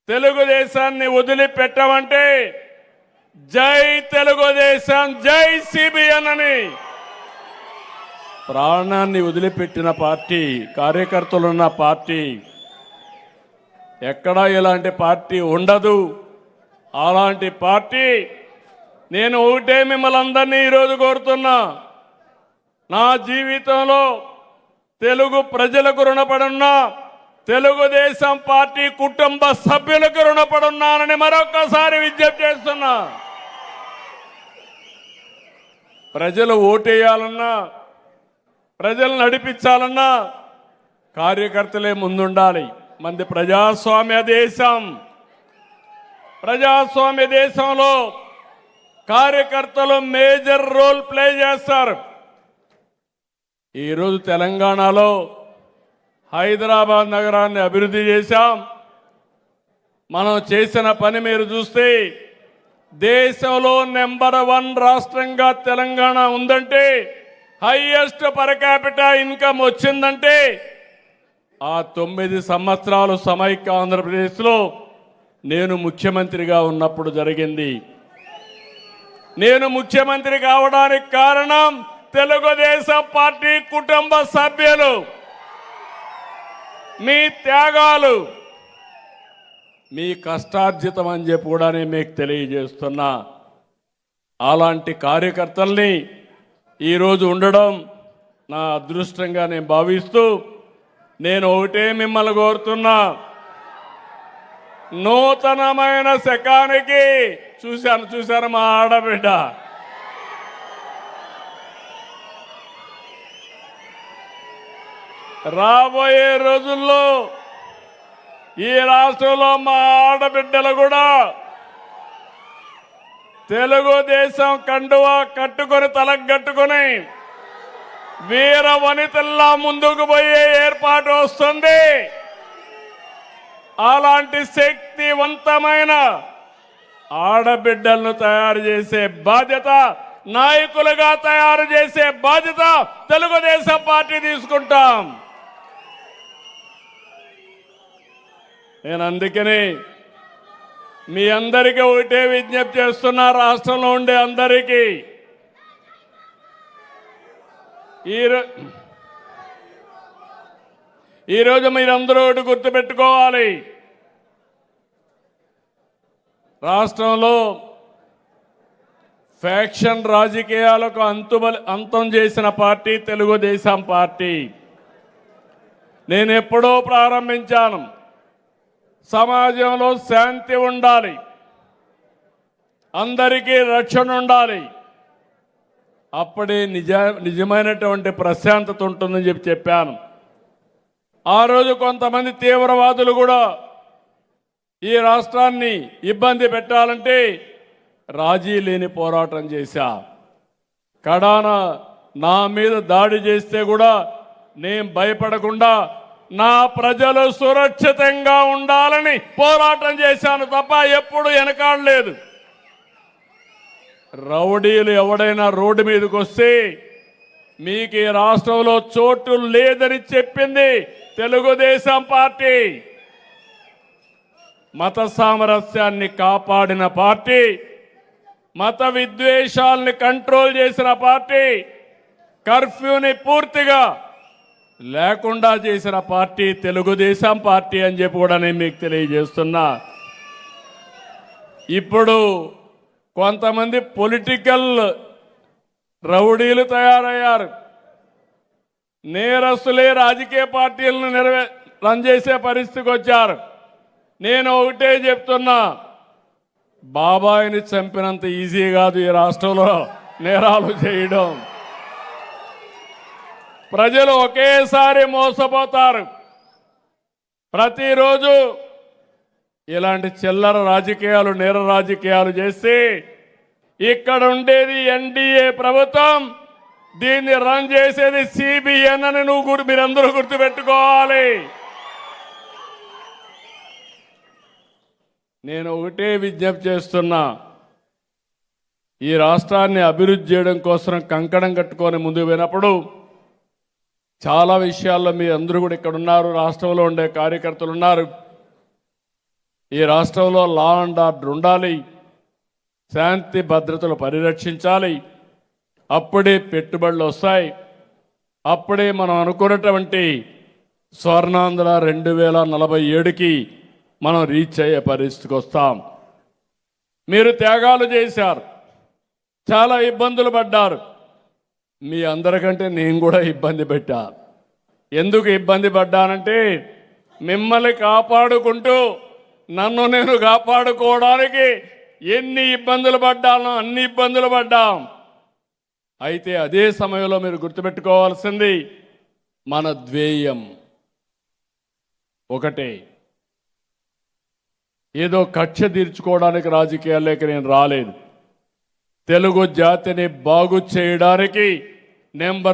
తెలుగుదేశాన్ని వదిలిపెట్టమంటే జై తెలుగుదేశం జై సిబిఎన్ అని ప్రాణాన్ని వదిలిపెట్టిన పార్టీ, కార్యకర్తలున్న పార్టీ. ఎక్కడా ఇలాంటి పార్టీ ఉండదు. అలాంటి పార్టీ నేను ఒకటే మిమ్మల్ని అందరినీ ఈరోజు కోరుతున్నా, నా జీవితంలో తెలుగు ప్రజలకు రుణపడున్నా, తెలుగుదేశం పార్టీ కుటుంబ సభ్యులకు రుణపడున్నానని మరొకసారి విజ్ఞప్తి చేస్తున్నా. ప్రజలు ఓటేయాలన్నా, ప్రజలు నడిపించాలన్నా కార్యకర్తలే ముందుండాలి. మంది ప్రజాస్వామ్య దేశం. ప్రజాస్వామ్య దేశంలో కార్యకర్తలు మేజర్ రోల్ ప్లే చేస్తారు. ఈరోజు తెలంగాణలో హైదరాబాద్ నగరాన్ని అభివృద్ధి చేశాం. మనం చేసిన పని మీరు చూస్తే దేశంలో నెంబర్ 1 రాష్ట్రంగా తెలంగాణ ఉందంటే, హైయెస్ట్ పర్ క్యాపిటల్ ఇన్కమ్ వచ్చిందంటే ఆ 9 సంవత్సరాలు సమైక్య ఆంధ్రప్రదేశ్లో నేను ముఖ్యమంత్రిగా ఉన్నప్పుడు జరిగింది. నేను ముఖ్యమంత్రి కావడానికి కారణం తెలుగుదేశం పార్టీ కుటుంబ సభ్యులు, మీ త్యాగాలు, మీ కష్టార్జితం అని చెప్పి కూడా నేను మీకు తెలియజేస్తున్నా. అలాంటి కార్యకర్తల్ని ఈరోజు ఉండడం నా అదృష్టంగా నేను భావిస్తూ, నేను ఒకటే మిమ్మల్ని కోరుతున్నా, నూతనమైన శకానికి చూశాను మా ఆడబిడ్డ రాబోయే రోజుల్లో ఈ రాష్ట్రంలో మా ఆడబిడ్డలు కూడా తెలుగుదేశం కండువా కట్టుకొని తలగట్టుకొని వీర వనితల్లా ముందుకు పోయే ఏర్పాటు వస్తుంది. అలాంటి శక్తివంతమైన ఆడబిడ్డలను తయారు చేసే బాధ్యత, నాయకులుగా తయారు చేసే బాధ్యత తెలుగుదేశం పార్టీ తీసుకుంటాం. నేను అందుకని మీ అందరికీ ఒకటే విజ్ఞప్తి చేస్తున్నా, రాష్ట్రంలో ఉండే అందరికీ. ఈరోజు మీరందరూ ఒకటి గుర్తుపెట్టుకోవాలి, రాష్ట్రంలో ఫ్యాక్షన్ రాజకీయాలకు అంతం చేసిన పార్టీ తెలుగుదేశం పార్టీ. నేను ఎప్పుడో ప్రారంభించాను, సమాజంలో శాంతి ఉండాలి, అందరికీ రక్షణ ఉండాలి, అప్పుడే నిజమైనటువంటి ప్రశాంతత ఉంటుందని చెప్పాను. ఆ రోజు కొంతమంది తీవ్రవాదులు కూడా ఈ రాష్ట్రాన్ని ఇబ్బంది పెట్టాలంటే రాజీ లేని పోరాటం చేశా. కడాన నా మీద దాడి చేస్తే కూడా నేను భయపడకుండా నా ప్రజలు సురక్షితంగా ఉండాలని పోరాటం చేశాను తప్ప ఎప్పుడు వెనకాడలేదు. రౌడీలు ఎవడైనా రోడ్డు మీదకి వస్తే మీకు ఈ రాష్ట్రంలో చోటు లేదని చెప్పింది తెలుగుదేశం పార్టీ. మత సామరస్యాన్ని కాపాడిన పార్టీ, మత విద్వేషాలని కంట్రోల్ చేసిన పార్టీ, కర్ఫ్యూని పూర్తిగా లేకుండా చేసిన పార్టీ తెలుగుదేశం పార్టీ అని చెప్పి కూడా నేను మీకు తెలియజేస్తున్నా. ఇప్పుడు కొంతమంది పొలిటికల్ రౌడీలు తయారయ్యారు. నేరస్తులే రాజకీయ పార్టీలను రన్ చేసే పరిస్థితికి వచ్చారు. నేను ఒకటే చెప్తున్నా, బాబాయిని చంపినంత ఈజీ కాదు ఈ రాష్ట్రంలో నేరాలు చేయడం. ప్రజలు ఒకేసారి మోసపోతారు. ప్రతిరోజు ఇలాంటి చిల్లర రాజకీయాలు, నేర రాజకీయాలు చేసి ఇక్కడ ఉండేది ఎన్డీఏ ప్రభుత్వం, దీన్ని రన్ చేసేది సిబిఎన్ అని మీరందరూ గుర్తుపెట్టుకోవాలి. నేను ఒకటే విజ్ఞప్తి చేస్తున్నా, ఈ రాష్ట్రాన్ని అభివృద్ధి చేయడం కోసం కంకణం కట్టుకొని ముందుకు పోయినప్పుడు చాలా విషయాల్లో మీ అందరూ కూడా ఇక్కడ ఉన్నారు, రాష్ట్రంలో ఉండే కార్యకర్తలు ఉన్నారు. ఈ రాష్ట్రంలో లా అండ్ ఆర్డర్ ఉండాలి, శాంతి భద్రతలు పరిరక్షించాలి. అప్పుడే పెట్టుబడులు వస్తాయి. అప్పుడే మనం అనుకున్నటువంటి స్వర్ణాంధ్ర 2047కి మనం రీచ్ అయ్యే పరిస్థితికి వస్తాం. మీరు త్యాగాలు చేశారు, చాలా ఇబ్బందులు పడ్డారు. మీ అందరికంటే నేను కూడా ఇబ్బంది పెట్టా. ఎందుకు ఇబ్బంది పడ్డానంటే మిమ్మల్ని కాపాడుకుంటూ నన్ను నేను కాపాడుకోవడానికి ఎన్ని ఇబ్బందులు పడ్డానో అన్ని ఇబ్బందులు పడ్డాం. అయితే అదే సమయంలో మీరు గుర్తుపెట్టుకోవాల్సింది మన ధ్యేయం ఒకటే. ఏదో కక్ష తీర్చుకోవడానికి రాజకీయాల్లోకి నేను రాలేదు. తెలుగు జాతిని బాగు చేయడానికి నెంబర్